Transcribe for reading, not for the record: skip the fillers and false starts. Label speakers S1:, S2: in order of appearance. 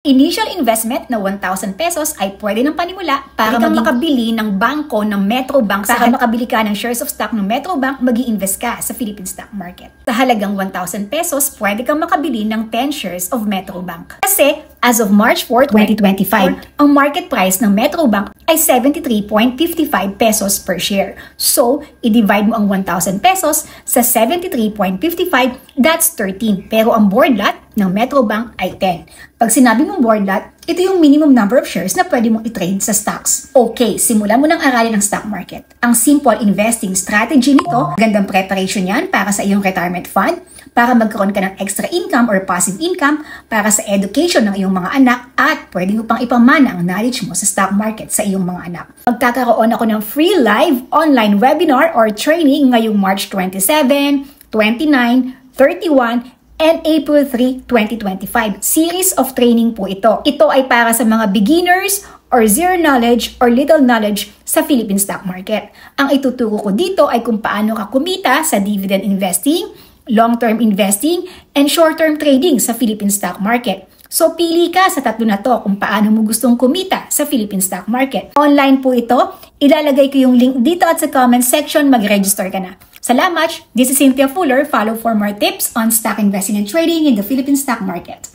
S1: Initial investment na 1,000 pesos ay pwede ng panimula para makabili ng bangko ng Metrobank. Para makabili ka ng shares of stock ng Metrobank, mag-i-invest ka sa Philippine stock market. Sa halagang 1,000 pesos, pwede kang makabili ng 10 shares of Metrobank. Kasi as of March 4, 2025, ang market price ng Metrobank ay 73.55 pesos per share. So, i-divide mo ang 1,000 pesos sa 73.55, that's 13. Pero ang board lot ng Metrobank ay 10. Pag sinabi mong board lot, ito yung minimum number of shares na pwede mong i-trade sa stocks. Okay, simulan mo ng aralin ng stock market. Ang simple investing strategy nito, gandang preparation yan para sa iyong retirement fund, para magkaroon ka ng extra income or passive income, para sa education ng iyong mga anak, at pwede mo pang ipamana ang knowledge mo sa stock market sa iyong mga anak. Magkakaroon ako ng free live online webinar or training ngayong March 27, 29, 31, and April 3, 2025. Series of training po ito. Ito ay para sa mga beginners or zero knowledge or little knowledge sa Philippine stock market. Ang ituturo ko dito ay kung paano ka kumita sa dividend investing, long-term investing, and short-term trading sa Philippine stock market. So, pili ka sa tatlo na to kung paano mo gustong kumita sa Philippine stock market. Online po ito. Ilalagay ko yung link dito at sa comment section, mag-register ka na. Salamat! This is Cynthia Fuller. Follow for more tips on stock investing and trading in the Philippine stock market.